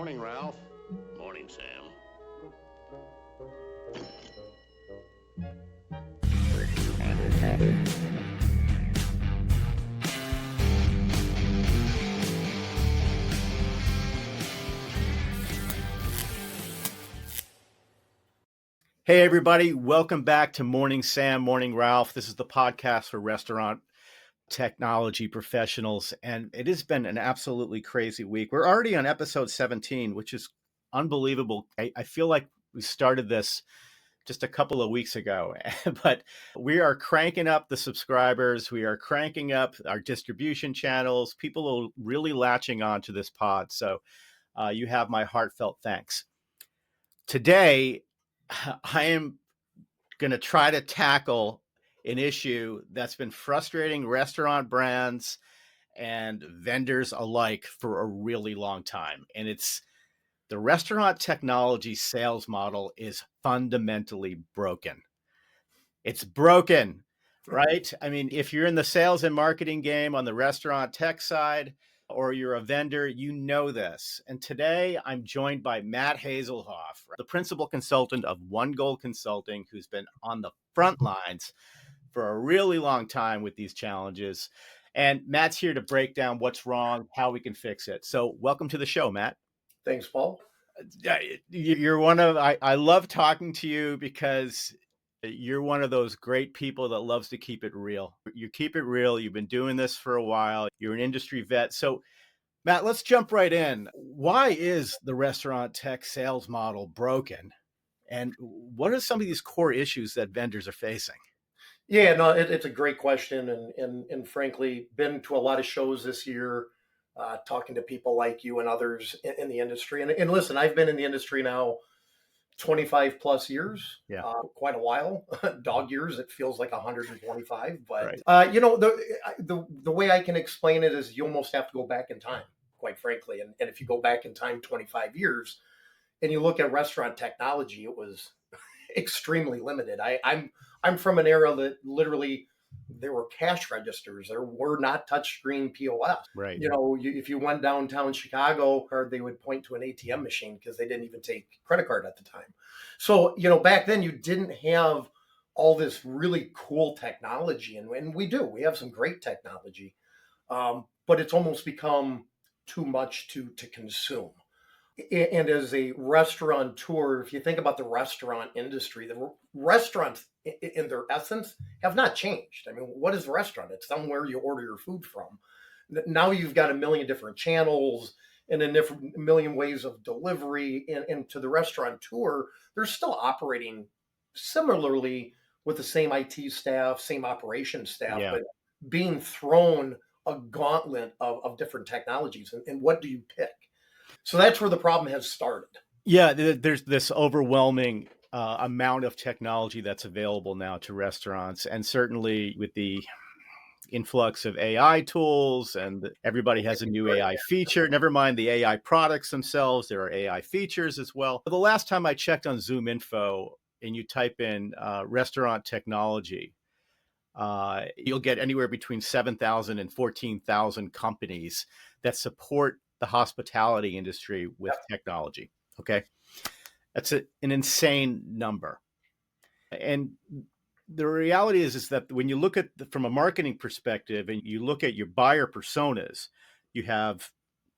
Morning, Ralph. Morning, Sam. Hey, everybody. Welcome back to Morning Sam, Morning Ralph. This is the podcast for restaurant technology professionals, and it has been an absolutely crazy week. We're already on episode 17, which is unbelievable. I feel like we started this just a couple of weeks ago, but we are cranking up the subscribers. We are cranking up our distribution channels. People are really latching on to this pod. So you have my heartfelt thanks. Today, I am going to try to tackle an issue that's been frustrating restaurant brands and vendors alike for a really long time. And it's the restaurant technology sales model is fundamentally broken. It's broken, right? I mean, if you're in the sales and marketing game on the restaurant tech side, or you're a vendor, you know this. And today I'm joined by Matt Haselhoff, the principal consultant of One Goal Consulting, who's been on the front lines for a really long time with these challenges. And Matt's here to break down what's wrong, how we can fix it. So welcome to the show, Matt. Thanks, Paul. You're one of, I love talking to you because you're one of those great people that loves to keep it real. You keep it real. You've been doing this for a while. You're an industry vet. So Matt, let's jump right in. Why is the restaurant tech sales model broken? And what are some of these core issues that vendors are facing? Yeah, no, it's a great question, and frankly, been to a lot of shows this year, talking to people like you and others in the industry. And listen, I've been in the industry now 25 plus years, Yeah. Quite a while. Dog years, it feels like 125. But Right. the way I can explain it is you almost have to go back in time, quite frankly. And if you go back in time 25 years, and you look at restaurant technology, it was extremely limited. I'm from an era that literally there were cash registers. There were not touchscreen POS. Right. If you went downtown Chicago, or they would point to an ATM machine because they didn't even take credit card at the time. So, back then you didn't have all this really cool technology. And we do. We have some great technology. But it's almost become too much to consume. And as a restaurateur, if you think about the restaurant industry, the restaurants in their essence have not changed. I mean, what is a restaurant? It's somewhere you order your food from. Now you've got a million different channels and a million ways of delivery. And to the restaurateur, they're still operating similarly with the same IT staff, same operation staff, but being thrown a gauntlet of different technologies. And what do you pick? So that's where the problem has started. Yeah, there's this overwhelming amount of technology that's available now to restaurants. And certainly with the influx of AI tools, and everybody has a new AI feature. Never mind the AI products themselves, there are AI features as well. The last time I checked on Zoom Info and you type in restaurant technology, you'll get anywhere between 7,000 and 14,000 companies that support the hospitality industry with technology. Okay. That's an insane number. And the reality is that when you look at from a marketing perspective and you look at your buyer personas, you have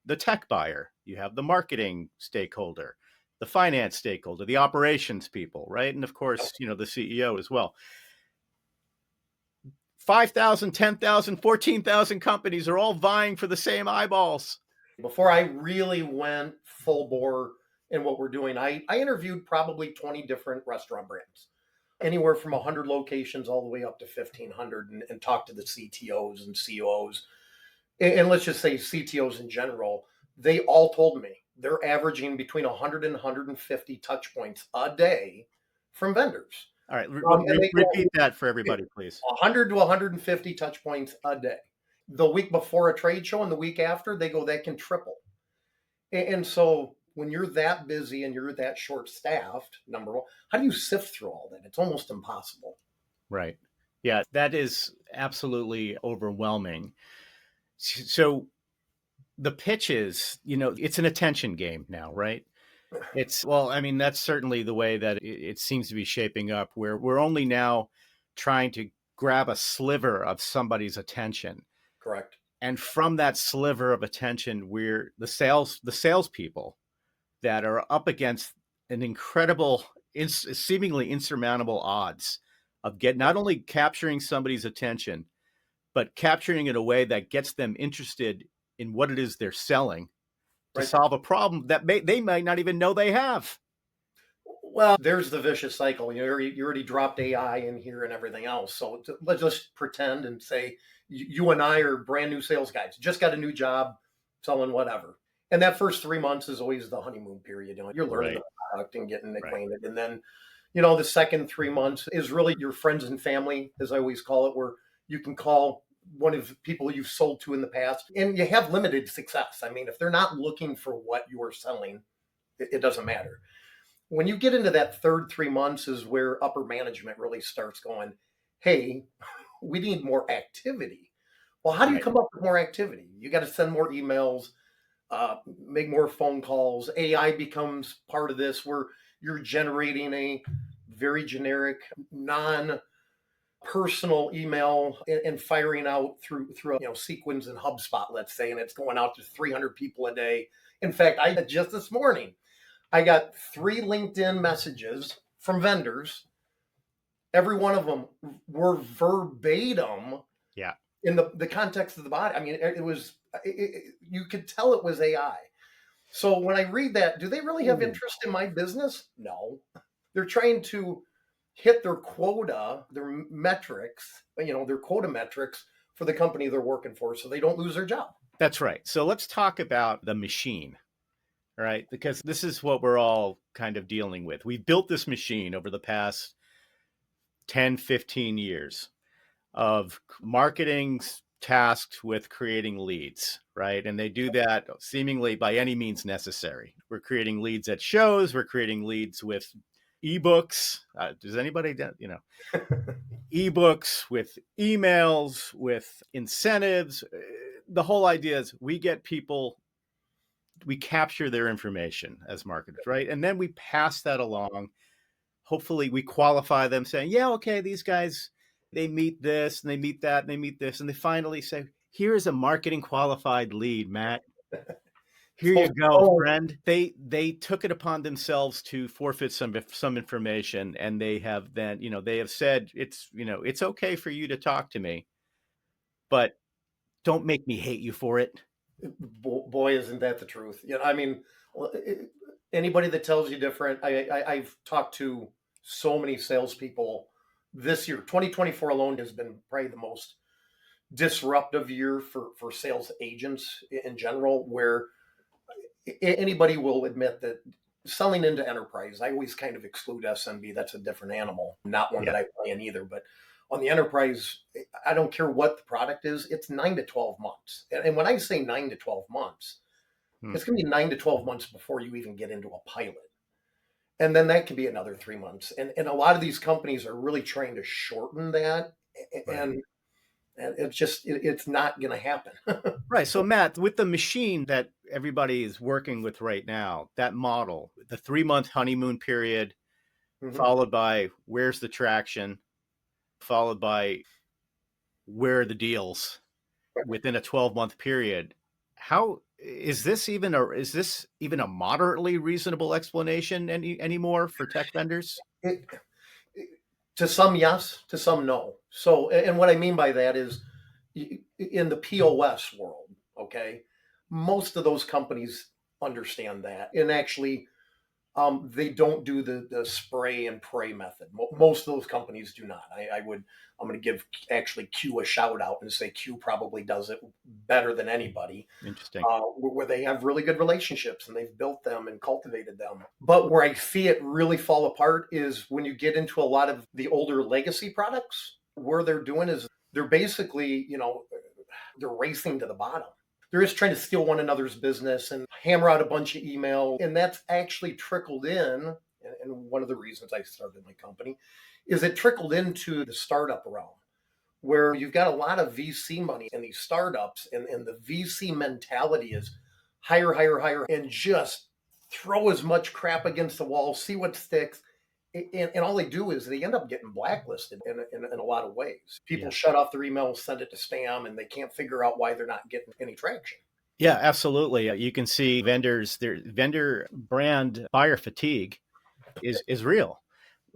the tech buyer, you have the marketing stakeholder, the finance stakeholder, the operations people, right? And of course, the CEO as well. 5,000, 10,000, 14,000 companies are all vying for the same eyeballs. Before I really went full bore in what we're doing, I interviewed probably 20 different restaurant brands, anywhere from 100 locations all the way up to 1,500, and talked to the CTOs and COOs. And let's just say CTOs in general, they all told me they're averaging between 100 and 150 touch points a day from vendors. All right, repeat that for everybody, please. 100 to 150 touch points a day. The week before a trade show and the week after, they go, that can triple. And so when you're that busy and you're that short staffed, number one, how do you sift through all that? It's almost impossible. Right. Yeah, that is absolutely overwhelming. So the pitches, it's an attention game now, right? Well, I mean, that's certainly the way that it seems to be shaping up, where we're only now trying to grab a sliver of somebody's attention. Correct. And from that sliver of attention, we're the salespeople that are up against an incredible, seemingly insurmountable odds of not only capturing somebody's attention, but capturing it in a way that gets them interested in what it is they're selling to Right. solve a problem that they might not even know they have. Well, there's the vicious cycle. You already dropped AI in here and everything else. So let's just pretend and say you and I are brand new sales guys, just got a new job selling whatever. And that first 3 months is always the honeymoon period. You're learning Right. the product and getting Right. acquainted. And then, the second 3 months is really your friends and family, as I always call it, where you can call one of the people you've sold to in the past and you have limited success. I mean, if they're not looking for what you're selling, it doesn't matter. When you get into that third 3 months is where upper management really starts going, hey, we need more activity. Well, how do you Right. come up with more activity? You got to send more emails, make more phone calls. AI becomes part of this where you're generating a very generic, non personal email and firing out through sequence and HubSpot, let's say, and it's going out to 300 people a day. In fact, I just this morning I got 3 LinkedIn messages from vendors. Every one of them were verbatim Yeah. in the context of the body. I mean, you could tell it was AI. So when I read that, do they really have interest in my business? No. They're trying to hit their quota, their metrics, their quota metrics for the company they're working for so they don't lose their job. That's right. So let's talk about the machine, right? Because this is what we're all kind of dealing with. We've built this machine over the past 10, 15 years of marketing tasked with creating leads, right? And they do that seemingly by any means necessary. We're creating leads at shows, we're creating leads with ebooks. Does anybody, ebooks, with emails, with incentives? The whole idea is we get people, we capture their information as marketers, right? And then we pass that along. Hopefully we qualify them saying, yeah, okay, these guys, they meet this and they meet that and they meet this. And they finally say, here's a marketing qualified lead, Matt. Here you go, So, friend. They took it upon themselves to forfeit some information, and they have then, they have said it's okay for you to talk to me, but don't make me hate you for it. boy, isn't that the truth? I mean, anybody that tells you different, I've talked to so many salespeople this year. 2024 alone has been probably the most disruptive year for sales agents in general, where anybody will admit that selling into enterprise, I always kind of exclude SMB. That's a different animal, not one Yeah. that I play in either. But on the enterprise, I don't care what the product is, it's 9 to 12 months. And when I say 9 to 12 months, Hmm. it's going to be 9 to 12 months before you even get into a pilot. And then that could be another 3 months. And a lot of these companies are really trying to shorten that. Right. And it's not going to happen. Right. So, Matt, with the machine that everybody is working with right now, that model, the 3-month honeymoon period, Mhm. followed by where's the traction, followed by where are the deals within a 12-month period. How is this even a moderately reasonable explanation anymore for tech vendors? It, to some, yes, to some, no. So, and what I mean by that is in the POS world, okay, most of those companies understand that. And actually, they don't do the spray and pray method. Most of those companies do not. I'm going to give actually Q a shout out and say Q probably does it better than anybody, Interesting. where they have really good relationships and they've built them and cultivated them. But where I see it really fall apart is when you get into a lot of the older legacy products, where they're doing is they're basically, they're racing to the bottom. They're just trying to steal one another's business and hammer out a bunch of email. And that's actually trickled in. And one of the reasons I started my company is it trickled into the startup realm where you've got a lot of VC money in these startups, and the VC mentality is hire, hire, hire, and just throw as much crap against the wall, see what sticks. And all they do is they end up getting blacklisted in a lot of ways. People Yeah. shut off their emails, send it to spam, and they can't figure out why they're not getting any traction. Yeah, absolutely. You can see their vendor brand buyer fatigue is real.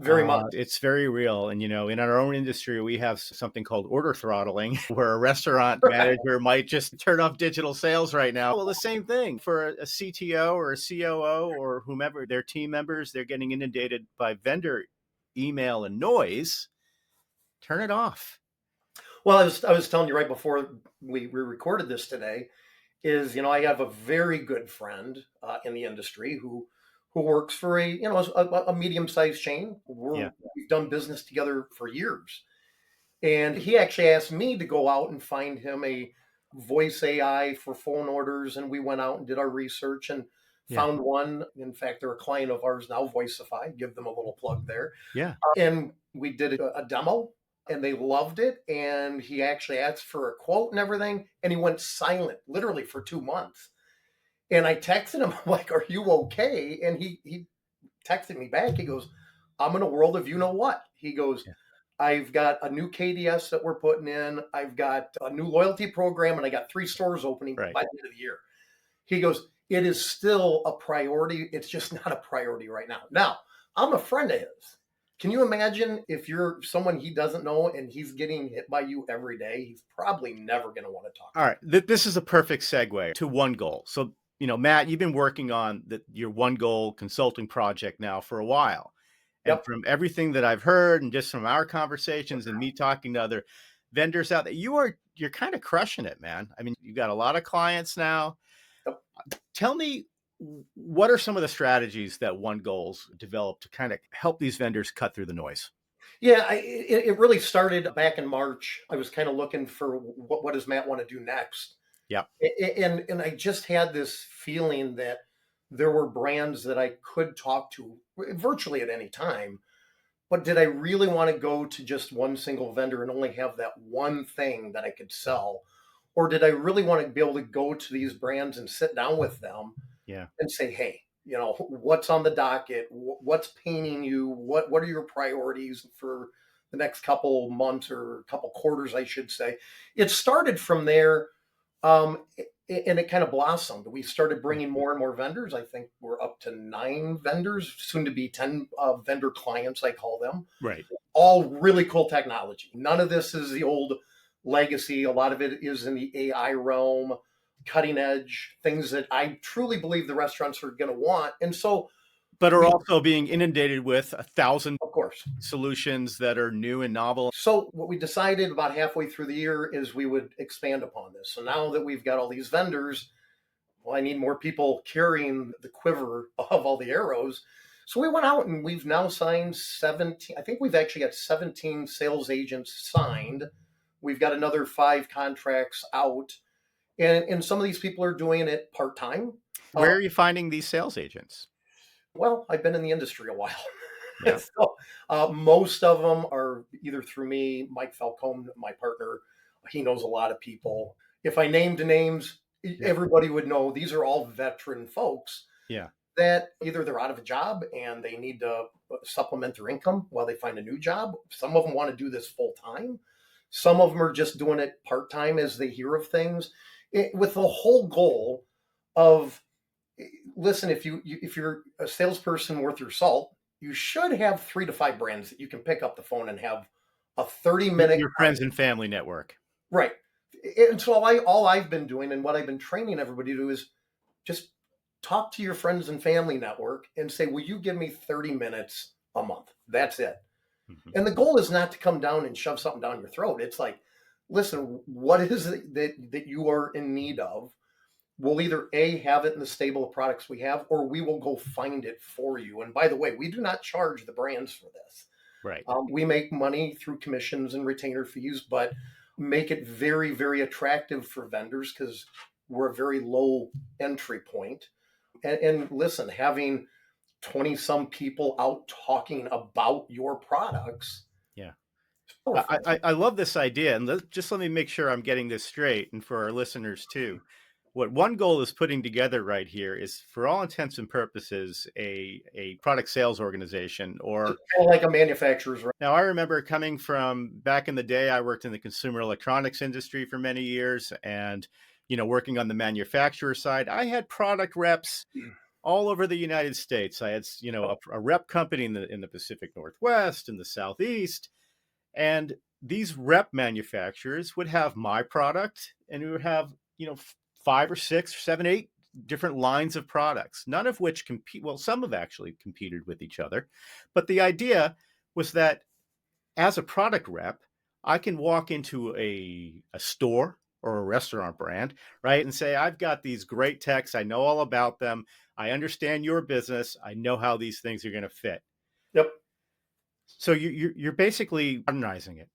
Very much. It's very real. And, in our own industry, we have something called order throttling, where a restaurant manager might just turn off digital sales right now. Well, the same thing for a CTO or a COO or whomever, their team members, they're getting inundated by vendor email and noise. Turn it off. Well, I was telling you right before we recorded this today is, I have a very good friend in the industry who works for a medium-sized chain. Yeah. We've done business together for years. And he actually asked me to go out and find him a voice AI for phone orders. And we went out and did our research and Yeah. found one. In fact, they're a client of ours now, Voicify. Give them a little plug there. Yeah. And we did a demo and they loved it. And he actually asked for a quote and everything. And he went silent literally for 2 months. And I texted him, I'm like, are you okay? And he texted me back. He goes, I'm in a world of you know what? He goes, Yeah. I've got a new KDS that we're putting in. I've got a new loyalty program, and I got 3 stores opening by the end of the year. He goes, it is still a priority. It's just not a priority right now. Now, I'm a friend of his. Can you imagine if you're someone he doesn't know and he's getting hit by you every day? He's probably never going to want to talk. All right. This is a perfect segue to One Goal. So, Matt, you've been working on your One Goal consulting project now for a while. And Yep. from everything that I've heard and just from our conversations and me talking to other vendors out there, you're kind of crushing it, man. I mean, you've got a lot of clients now. Yep. Tell me, what are some of the strategies that One Goals developed to kind of help these vendors cut through the noise? Yeah, it really started back in March. I was kind of looking for what does Matt want to do next? Yeah. And I just had this feeling that there were brands that I could talk to virtually at any time. But did I really want to go to just one single vendor and only have that one thing that I could sell? Or did I really want to be able to go to these brands and sit down with them and say, hey, what's on the docket? What's paining you? What are your priorities for the next couple months or couple quarters, I should say? It started from there. And it kind of blossomed. We started bringing more and more vendors. I think we're up to 9 vendors, soon to be 10 vendor clients, I call them. Right. All really cool technology. None of this is the old legacy. A lot of it is in the AI realm, cutting edge, things that I truly believe the restaurants are going to want. And so, but are also being inundated with 1,000 of course, solutions that are new and novel. So what we decided about halfway through the year is we would expand upon this. So now that we've got all these vendors, well, I need more people carrying the quiver of all the arrows. So we went out and we've now signed 17. I think we've actually got 17 sales agents signed. We've got another 5 contracts out. And some of these people are doing it part-time. Where are you finding these sales agents? Well, I've been in the industry a while. Yeah. So, most of them are either through me, Mike Falcone, my partner. He knows a lot of people. If I named names, everybody would know these are all veteran folks. Yeah. That either they're out of a job and they need to supplement their income while they find a new job. Some of them want to do this full time. Some of them are just doing it part time as they hear of things, with the whole goal of, listen, if you're a salesperson worth your salt, you should have 3 to 5 brands that you can pick up the phone and have a 30-minute. Your friends and family network. Right. And so all I've been doing and what I've been training everybody to do is just talk to your friends and family network and say, will you give me 30 minutes a month? That's it. Mm-hmm. And the goal is not to come down and shove something down your throat. It's like, listen, what is it that you are in need of? We'll either A, have it in the stable of products we have, or we will go find it for you. And by the way, we do not charge the brands for this. Right. We make money through commissions and retainer fees, but make it very, very attractive for vendors because we're a very low entry point. And listen, having 20 some people out talking about your products. Yeah. powerful. I love this idea, and let me make sure I'm getting this straight, and for our listeners too. What One Goal is putting together right here is, for all intents and purposes, a product sales organization. Or Kind of like a manufacturer's rep. now, I remember coming from back in the day. I worked in the consumer electronics industry for many years, and working on the manufacturer side, I had product reps all over the United States. I had a rep company in the Pacific Northwest, in the Southeast, and these rep manufacturers would have my product, and we would have, five or six or seven, eight different lines of products, none of which compete. Well, some have actually competed with each other. But the idea was that as a product rep, I can walk into a store or a restaurant brand, right, and say, I've got these great techs. I know all about them. I understand your business. I know how these things are going to fit. Yep. So you're basically modernizing it.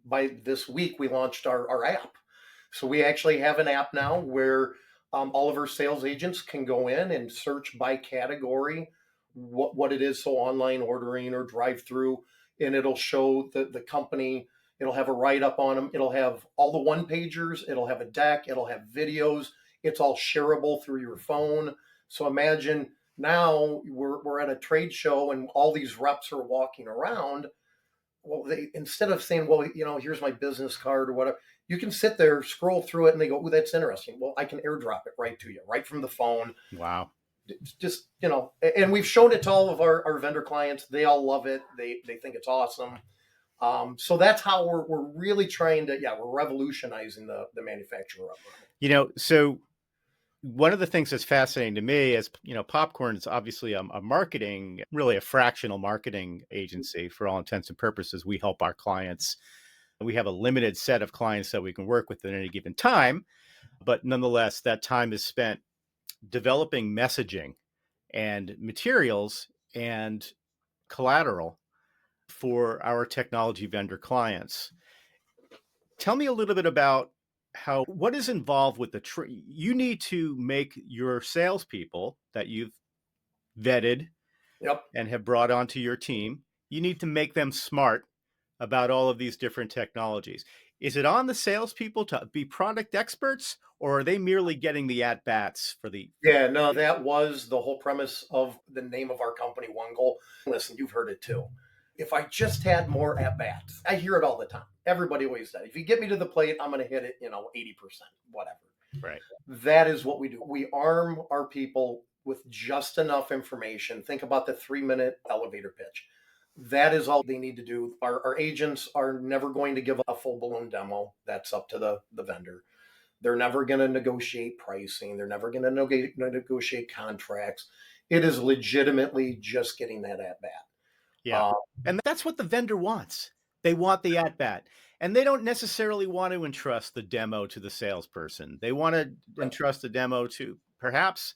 By this week, we launched our app. So we actually have an app now where all of our sales agents can go in and search by category what it is. So online ordering or drive through, and it'll show the company. It'll have a write up on them. It'll have all the one pagers. It'll have a deck. It'll have videos. It's all shareable through your phone. So imagine now we're at a trade show and all these reps are walking around. Well, they, instead of saying, well, here's my business card or whatever, you can sit there, scroll through it, and they go, oh, that's interesting. Well, I can airdrop it right to you, right from the phone. Wow. Just, and we've shown it to all of our vendor clients. They all love it. They think it's awesome. So that's how we're really trying to, we're revolutionizing the manufacturer. So one of the things that's fascinating to me is, Popcorn is obviously a marketing, really a fractional marketing agency. For all intents and purposes, we help our clients. We have a limited set of clients that we can work with at any given time. But nonetheless, that time is spent developing messaging and materials and collateral for our technology vendor clients. Tell me a little bit about what is involved with you need to make your salespeople that you've vetted Yep. and have brought onto your team. You need to make them smart about all of these different technologies. Is it on the salespeople to be product experts, or are they merely getting the at bats for the? Yeah, no, that was the whole premise of the name of our company, One Goal. Listen, you've heard it too. If I just had more at bats, I hear it all the time. Everybody always says, if you get me to the plate, I'm going to hit it, 80%, whatever. Right. That is what we do. We arm our people with just enough information. Think about the 3-minute elevator pitch. That is all they need to do. Our agents are never going to give a full blown demo. That's up to the vendor. They're never going to negotiate pricing. They're never going to negotiate contracts. It is legitimately just getting that at bat. Yeah. And that's what the vendor wants. They want the at bat. And they don't necessarily want to entrust the demo to the salesperson. They want to entrust the demo to, perhaps,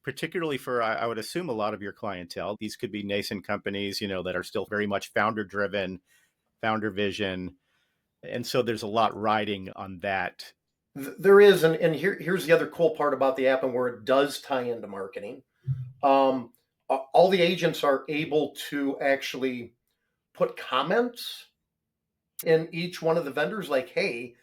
particularly for, I would assume, a lot of your clientele. These could be nascent companies, that are still very much founder driven, founder vision. And so there's a lot riding on that. There is. And here's the other cool part about the app and where it does tie into marketing. All the agents are able to actually put comments in each one of the vendors like, hey,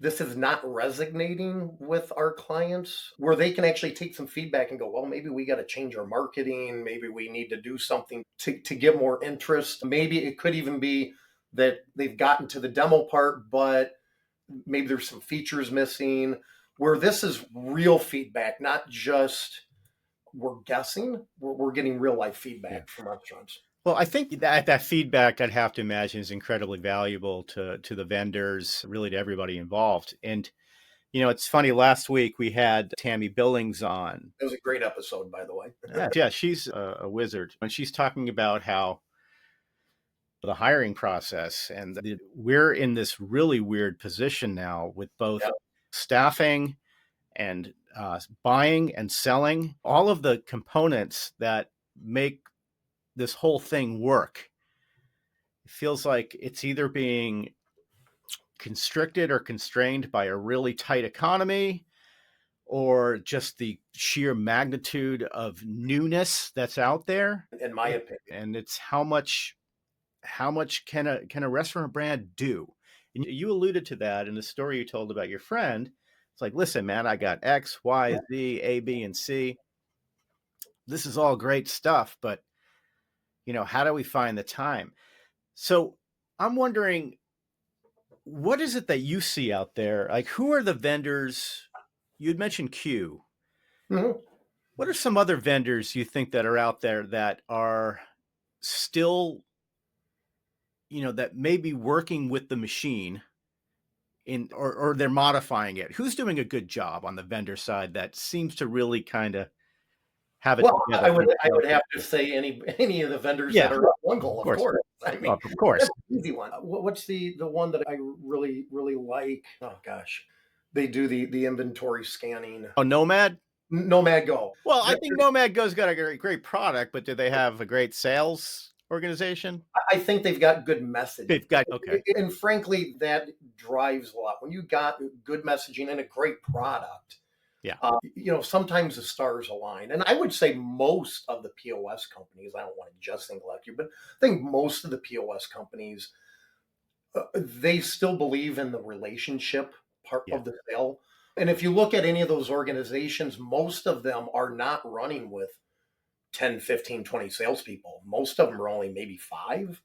this is not resonating with our clients, where they can actually take some feedback and go, well, maybe we got to change our marketing. Maybe we need to do something to get more interest. Maybe it could even be that they've gotten to the demo part, but maybe there's some features missing, where this is real feedback, not just we're guessing. We're getting real life feedback from restaurants. Well, I think that feedback, I'd have to imagine, is incredibly valuable to the vendors, really to everybody involved. And, it's funny, last week we had Tammy Billings on. It was a great episode, by the way. Yeah, she's a wizard. And she's talking about how the hiring process, and we're in this really weird position now with both staffing and buying and selling, all of the components that make this whole thing work. It feels like it's either being constricted or constrained by a really tight economy, or just the sheer magnitude of newness that's out there, in my opinion. And it's how much how much can a restaurant brand do? And you alluded to that in the story you told about your friend. It's like, listen, man, I got X, Y, Z, A, B, and C. This is all great stuff, but how do we find the time? So I'm wondering, what is it that you see out there? Like, who are the vendors? You'd mentioned Q. Mhm. What are some other vendors you think that are out there that are still, that may be working with the machine or they're modifying it? Who's doing a good job on the vendor side that seems to really kind of have it Well, together I from would a I sales would have to perspective? say any of the vendors Yeah, that are of up one goal, of course. course. I mean, Of course. that's an easy one. What's the one that I really like? Oh gosh, they do the inventory scanning. Oh, Nomad? Nomad Go. Well, I They're- think Nomad Go's got a great product, but do they have a great sales organization? I think they've got good messaging. They've got okay. And frankly, that drives a lot. When you got good messaging and a great product, Yeah. sometimes the stars align. And I would say most of the POS companies, I don't want to just single out you, but I think most of the POS companies, they still believe in the relationship part Yeah. of the sale. And if you look at any of those organizations, most of them are not running with 10, 15, 20 salespeople. Most of them are only maybe five,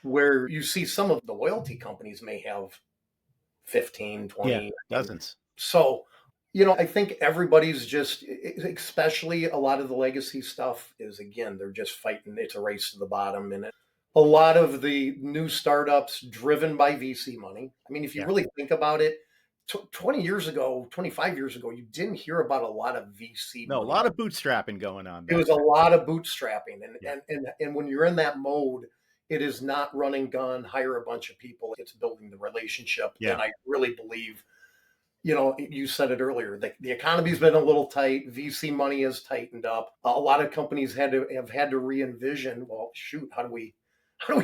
where you see some of the loyalty companies may have 15, Yeah. 20. Dozens. So, I think everybody's just, especially a lot of the legacy stuff is, again, they're just fighting. It's a race to the bottom. And a lot of the new startups driven by VC money. I mean, if you Yeah. really think about it, 20 years ago, 25 years ago, you didn't hear about a lot of VC No, a money. lot of bootstrapping going on It back was a then. lot of bootstrapping. And, Yeah. and, and, and when you're in that mode, it is not run and gun, hire a bunch of people. It's building the relationship. Yeah. And I really believe, you said it earlier, the economy's been a little tight. VC money has tightened up. A lot of companies have had to re-envision, well, shoot, how do we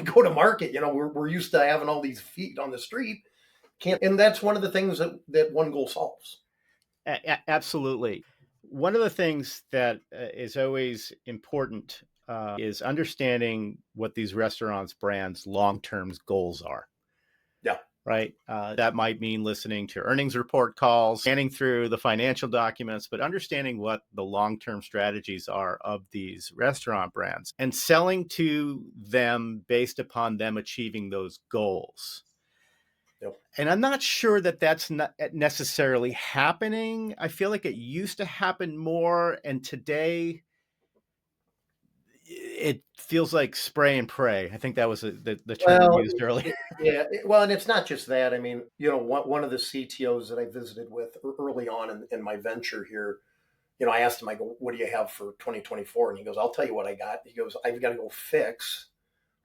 go to market? We're used to having all these feet on the street. And that's one of the things that One Goal solves. Absolutely. One of the things that is always important is understanding what these restaurants brands long-term goals are. Yeah. Right. That might mean listening to earnings report calls, scanning through the financial documents, but understanding what the long-term strategies are of these restaurant brands and selling to them based upon them achieving those goals. Yep. And I'm not sure that that's not necessarily happening. I feel like it used to happen more, and today it feels like spray and pray. I think that was the term Well, used earlier. yeah. Well, and it's not just that. I mean, one of the CTOs that I visited with early on in my venture here, I asked him, I go, what do you have for 2024? And he goes, I'll tell you what I got. He goes, I've got to go fix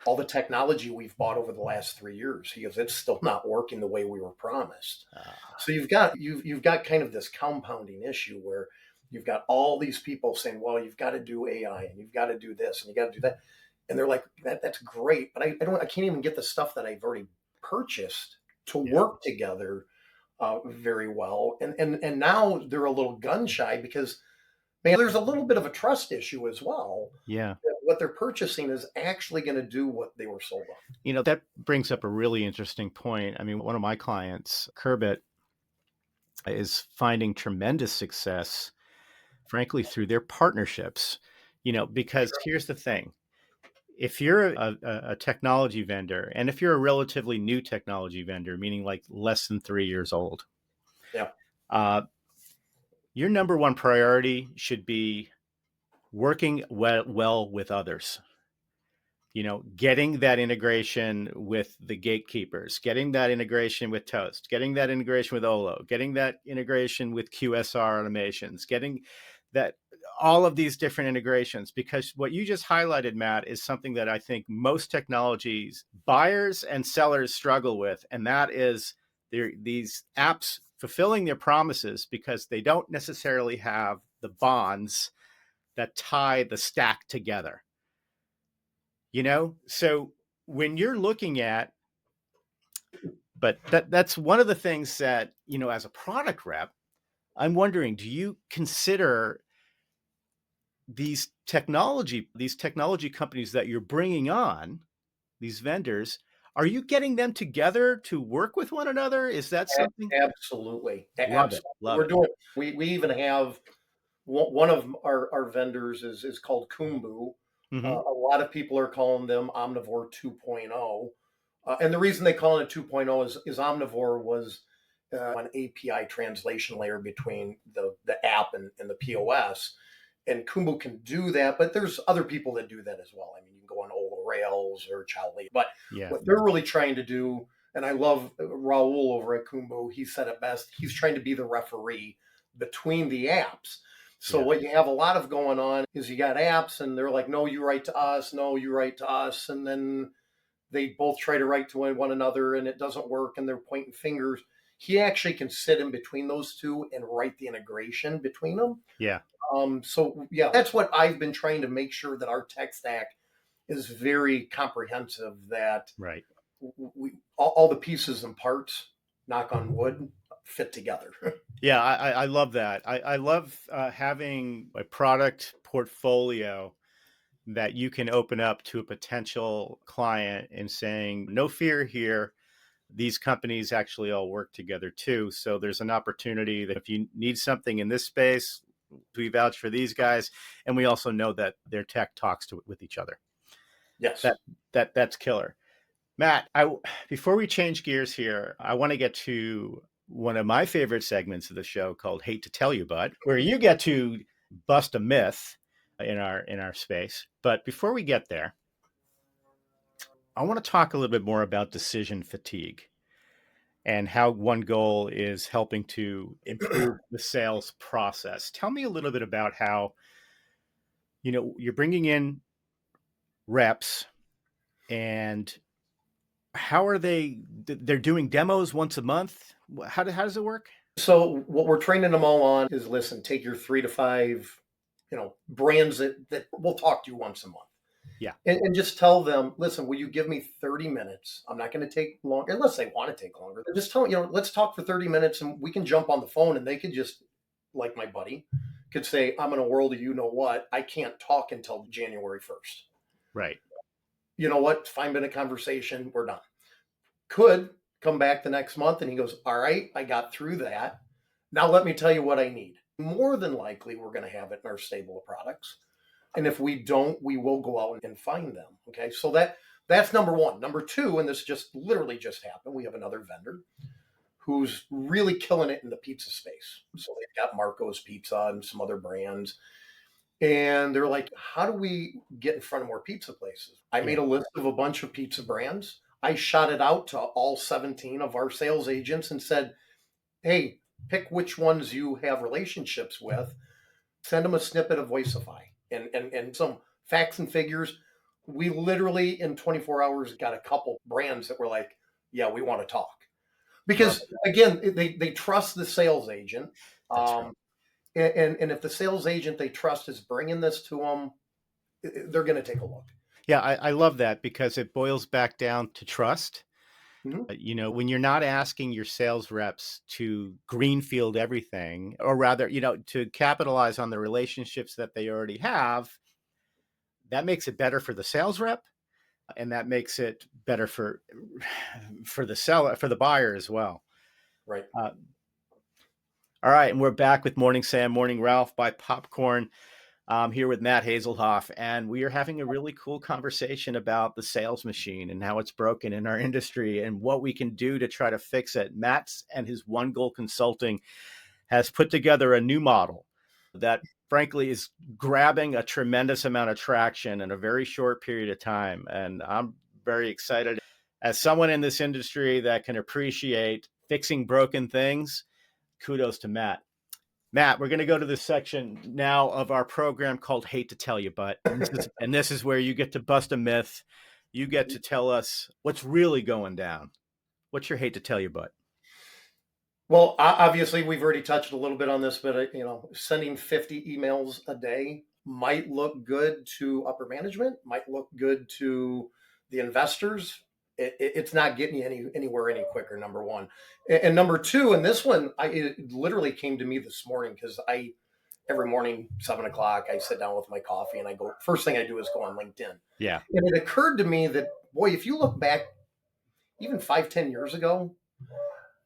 all the technology we've bought over the last 3 years. He goes, it's still not working the way we were promised. So you've got kind of this compounding issue where you've got all these people saying, well, you've got to do AI and you've got to do this and you got to do that. And they're like, that's great, but I can't even get the stuff that I've already purchased to work together very well. And now they're a little gun shy because, man, there's a little bit of a trust issue as well. Yeah. What they're purchasing is actually going to do what they were sold on. That brings up a really interesting point. I mean, one of my clients, Kerbit, is finding tremendous success, frankly, through their partnerships. Because here's the thing. If you're a technology vendor, and if you're a relatively new technology vendor, meaning like less than 3 years old, Yeah. your number one priority should be working well with others. Getting that integration with the gatekeepers, getting that integration with Toast, getting that integration with Olo, getting that integration with QSR automations, getting that all of these different integrations, because what you just highlighted, Matt, is something that I think most technologies buyers and sellers struggle with. And that is these apps fulfilling their promises because they don't necessarily have the bonds that tie the stack together. So when you're looking at, but that's one of the things that, as a product rep, I'm wondering, do you consider these technology companies that you're bringing on these vendors, are you getting them together to work with one another? Is that something? Absolutely. Love it. Absolutely. Love We're it. doing, we even have one of our vendors is called Kumbu. Hmm. A lot of people are calling them Omnivore 2.0. And the reason they call it 2.0 is Omnivore was an API translation layer between the app and the POS. And Kumbu can do that, but there's other people that do that as well. I mean, you can go on Ola Rails or Chowly, but Yeah. what they're really trying to do, and I love Raul over at Kumbu, he said it best. He's trying to be the referee between the apps. So Yeah. what you have a lot of going on is you got apps and they're like, no, you write to us, no, you write to us, and then they both try to write to one another and it doesn't work and they're pointing fingers. He actually can sit in between those two and write the integration between them. Yeah. So yeah, that's what I've been trying to make sure that our tech stack is very comprehensive. That Right. we all the pieces and parts, knock on wood, fit together. Yeah. I love that. I love having a product portfolio that you can open up to a potential client and saying, no fear here. These companies actually all work together too. So there's an opportunity that if you need something in this space, we vouch for these guys. And we also know that their tech talks to with each other. Yes. That that's killer. Matt, before we change gears here, I want to get to one of my favorite segments of the show called Hate to Tell You But, where you get to bust a myth in our space. But before we get there, I want to talk a little bit more about decision fatigue and how one goal is helping to improve the sales process. Tell me a little bit about how, you're bringing in reps, and how are they're doing demos once a month. How does it work? So what we're training them all on is listen, take your 3 to 5, brands that will talk to you once a month. Yeah. And just tell them, listen, will you give me 30 minutes? I'm not going to take long, unless they want to take longer. Just tell them, let's talk for 30 minutes and we can jump on the phone and they could just, like my buddy, could say, I'm in a world of you know what? I can't talk until January 1st. Right. You know what? 5-minute conversation, we're done. Could come back the next month and he goes, all right, I got through that. Now let me tell you what I need. More than likely, we're going to have it in our stable of products. And if we don't, we will go out and find them. Okay. So that's number one. Number two, and this just literally just happened, we have another vendor who's really killing it in the pizza space. So they've got Marco's Pizza and some other brands. And they're like, how do we get in front of more pizza places? I Yeah. made a list of a bunch of pizza brands. I shot it out to all 17 of our sales agents and said, hey, pick which ones you have relationships with, send them a snippet of Voicify and some facts and figures. We literally in 24 hours got a couple brands that were like, yeah, we want to talk. Love Because it. again, they trust the sales agent. That's right. And if the sales agent they trust is bringing this to them, they're going to take a look. Yeah, I love that because it boils back down to trust. Mm-hmm. When you're not asking your sales reps to greenfield everything, or rather, to capitalize on the relationships that they already have, that makes it better for the sales rep, and that makes it better for the seller, for the buyer as well. Right. Uh, all right, and we're back with Morning Sam, Morning Ralph by Popcorn. I'm here with Matt Haselhoff, and we are having a really cool conversation about the sales machine and how it's broken in our industry and what we can do to try to fix it. Matt's and his One Goal Consulting has put together a new model that, frankly, is grabbing a tremendous amount of traction in a very short period of time. And I'm very excited. As someone in this industry that can appreciate fixing broken things, kudos to Matt. Matt, we're going to go to this section now of our program called Hate to Tell You But. And this is where you get to bust a myth. You get to tell us what's really going down. What's your hate to tell you but? Well, obviously, we've already touched a little bit on this, but sending 50 emails a day might look good to upper management, might look good to the investors. It's not getting you anywhere any quicker. Number one, and number two, and this one, it literally came to me this morning because every morning, 7 o'clock, I sit down with my coffee and I go, first thing I do is go on LinkedIn. Yeah. And it occurred to me that, boy, if you look back even 5, 10 years ago,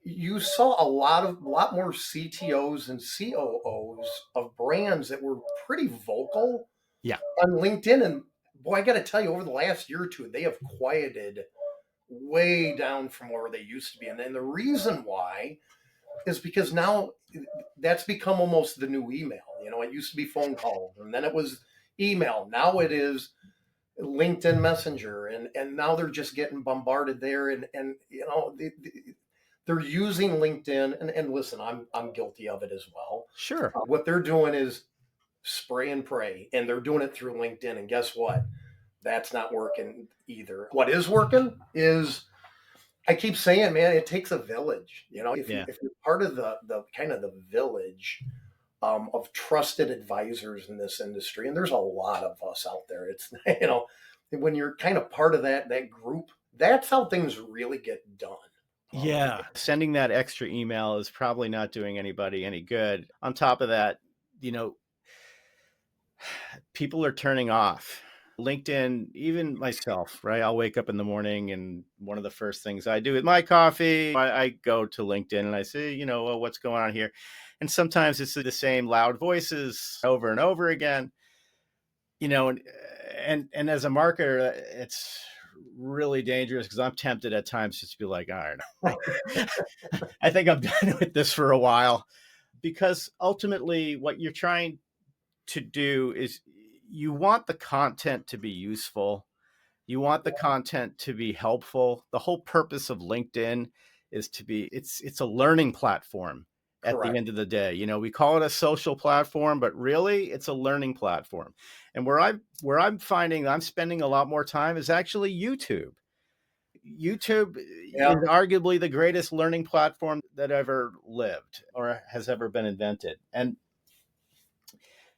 you saw a lot more CTOs and COOs of brands that were pretty vocal Yeah. on LinkedIn. And boy, I got to tell you, over the last year or two, they have quieted way down from where they used to be. And then the reason why is because now that's become almost the new email. It used to be phone calls, and then it was email. Now it is LinkedIn Messenger, and now they're just getting bombarded there. And they're using LinkedIn. And listen, I'm guilty of it as well. Sure. What they're doing is spray and pray, and they're doing it through LinkedIn. And guess what? That's not working either. What is working is, I keep saying, man, it takes a village. If Yeah. you're part of the kind of the village of trusted advisors in this industry, and there's a lot of us out there. It's when you're kind of part of that group, that's how things really get done. Yeah. Sending that extra email is probably not doing anybody any good. On top of that, people are turning off LinkedIn, even myself, right? I'll wake up in the morning and one of the first things I do with my coffee, I go to LinkedIn and I say, well, what's going on here? And sometimes it's the same loud voices over and over again, and as a marketer, it's really dangerous because I'm tempted at times just to be like, all right, I think I'm done with this for a while, because ultimately what you're trying to do is you want the content to be useful. You want the content to be helpful. The whole purpose of LinkedIn is it's a learning platform at the Correct. end of the day. We call it a social platform, but really it's a learning platform. And where I'm finding I'm spending a lot more time is actually YouTube. YouTube Yeah. is arguably the greatest learning platform that ever lived or has ever been invented. And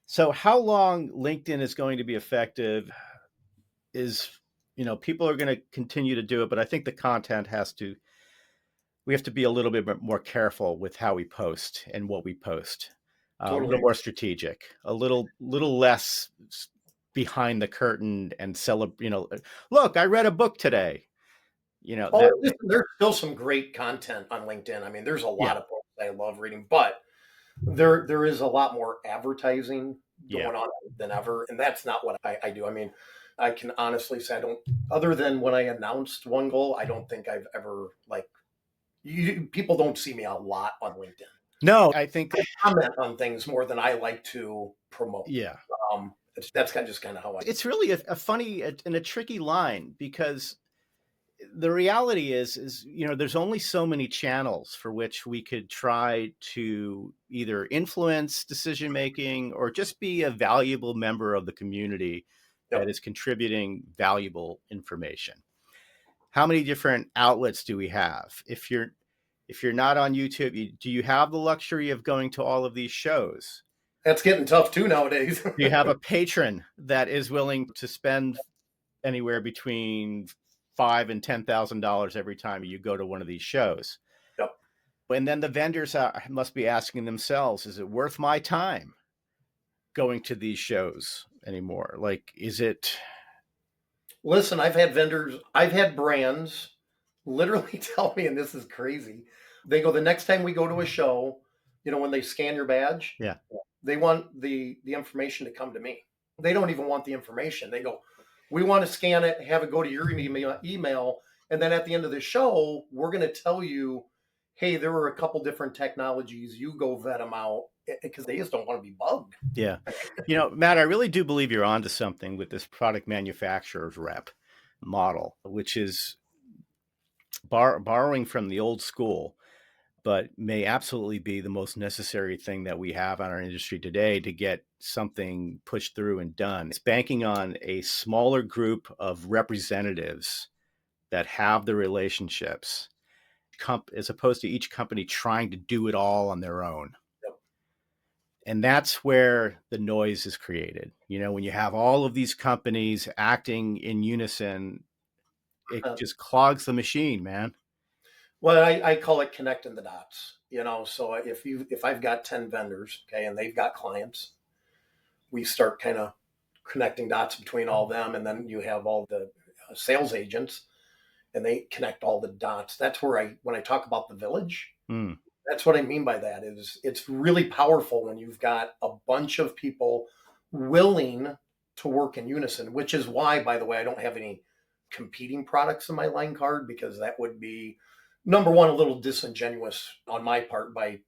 so how long LinkedIn is going to be effective is, people are going to continue to do it, but I think the content we have to be a little bit more careful with how we post and what we post. A little Totally. more strategic, a little less behind the curtain and look, I read a book today, Oh, that thing. listen, there's still some great content on LinkedIn. I mean, there's a Yeah. lot of books I love reading, but there is a lot more advertising Yeah. going on than ever, and that's not what I do. I mean, I can honestly say I don't. Other than when I announced one goal, I don't think I've ever people don't see me a lot on LinkedIn. No, I think, I comment on things more than I like to promote. yeah, That's kind of how I. it's really a funny and a tricky line, because the reality is there's only so many channels for which we could try to either influence decision making or just be a valuable member of the community that Yep. is contributing valuable information. How many different outlets do we have? If you're not on YouTube, do you have the luxury of going to all of these shows? That's getting tough too nowadays. Do you have a patron that is willing to spend anywhere between $5,000 and $10,000 every time you go to one of these shows? Yep. And then the vendors must be asking themselves, is it worth my time going to these shows anymore? Like, is it? Listen, I've had brands literally tell me, and this is crazy. They go, the next time we go to a show, when they scan your badge, Yeah. they want the information to come to me. They don't even want the information. They go, we want to scan it, have it go to your email, and then at the end of the show, we're going to tell you, hey, there were a couple different technologies. You go vet them out, because they just don't want to be bugged. Yeah. Matt, I really do believe you're onto something with this product manufacturer's rep model, which is borrowing from the old school, but may absolutely be the most necessary thing that we have in our industry today to get something pushed through and done. It's banking on a smaller group of representatives that have the relationships, as opposed to each company trying to do it all on their own. Yep. And that's where the noise is created. When you have all of these companies acting in unison, it just clogs the machine, man. Well, I call it connecting the dots. So if I've got 10 vendors, okay, and they've got clients, we start kind of connecting dots between all of them, and then you have all the sales agents, and they connect all the dots. That's where when I talk about the village, Mm. that's what I mean by that. Is it's really powerful when you've got a bunch of people willing to work in unison, which is why, by the way, I don't have any competing products in my line card, because that would be, number one, a little disingenuous on my part by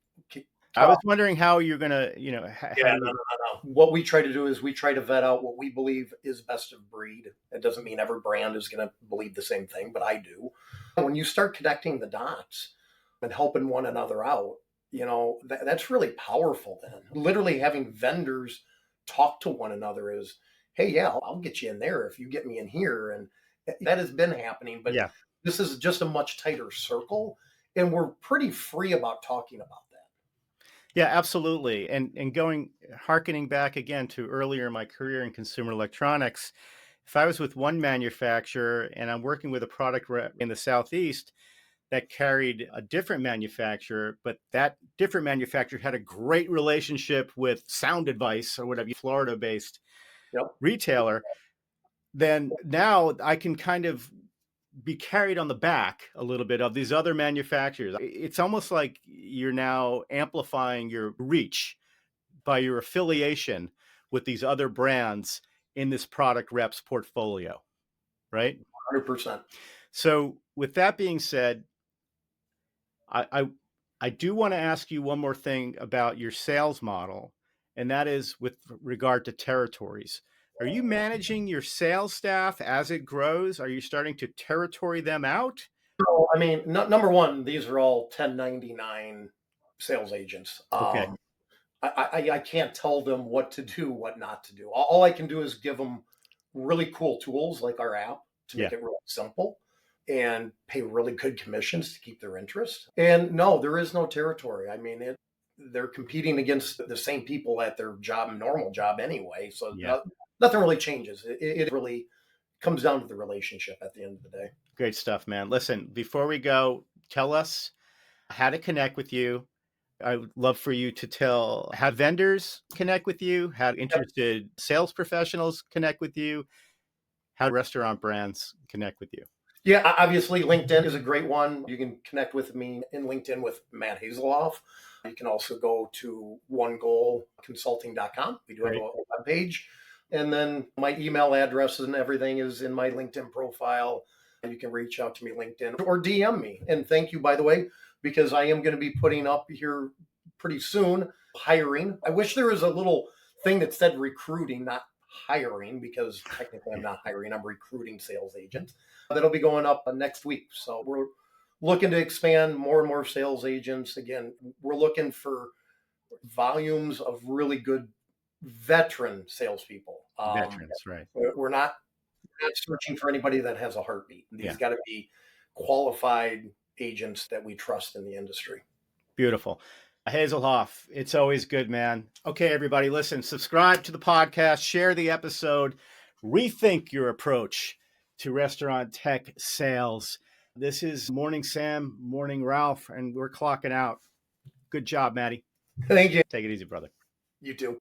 I was wondering how you're gonna, yeah, how no, you. no, no, no. What we try to do is we try to vet out what we believe is best of breed. It doesn't mean every brand is going to believe the same thing, but I do. When you start connecting the dots and helping one another out, that's really powerful then. Literally having vendors talk to one another is, hey, yeah, I'll get you in there if you get me in here. And that has been happening, but Yeah. this is just a much tighter circle. And we're pretty free about talking about that. Yeah, absolutely. And harkening back again to earlier in my career in consumer electronics, if I was with one manufacturer and I'm working with a product rep in the Southeast that carried a different manufacturer, but that different manufacturer had a great relationship with Sound Advice or whatever, Florida based Yep. retailer, then now I can kind of be carried on the back a little bit of these other manufacturers. It's almost like you're now amplifying your reach by your affiliation with these other brands in this product rep's portfolio, right? 100%. So, with that being said, I I, I do want to ask you one more thing about your sales model, and that is with regard to territories. Are you managing your sales staff as it grows? Are you starting to territory them out? So, I mean, number one, these are all 1099 sales agents. Okay. I can't tell them what to do, what not to do. All I can do is give them really cool tools like our app to Yeah. make it really simple, and pay really good commissions to keep their interest. And no, there is no territory. I mean, they're competing against the same people at their job, normal job anyway. So Yeah. nothing really changes. It really comes down to the relationship at the end of the day. Great stuff, man. Listen, before we go, tell us how to connect with you. I would love for you to tell how vendors connect with you, how interested sales professionals connect with you, how restaurant brands connect with you. Yeah, obviously LinkedIn is a great one. You can connect with me in LinkedIn with Matt Haselhoff. You can also go to onegoalconsulting.com. We do have Great. a web page. And then my email address and everything is in my LinkedIn profile. You can reach out to me LinkedIn or DM me. And thank you, by the way, because I am going to be putting up here pretty soon hiring. I wish there was a little thing that said recruiting, not hiring, because technically I'm not hiring, I'm recruiting sales agents. That'll be going up next week. So we're looking to expand more and more sales agents. Again, we're looking for volumes of really good veteran salespeople. Veterans, right. We're not searching for anybody that has a heartbeat. These Yeah. got to be qualified agents that we trust in the industry. Beautiful. Hazelhoff, it's always good, man. Okay, everybody, listen, subscribe to the podcast, share the episode, rethink your approach to restaurant tech sales. This is Morning Sam, Morning Ralph, and we're clocking out. Good job, Maddie. Thank you. Take it easy, brother. You too.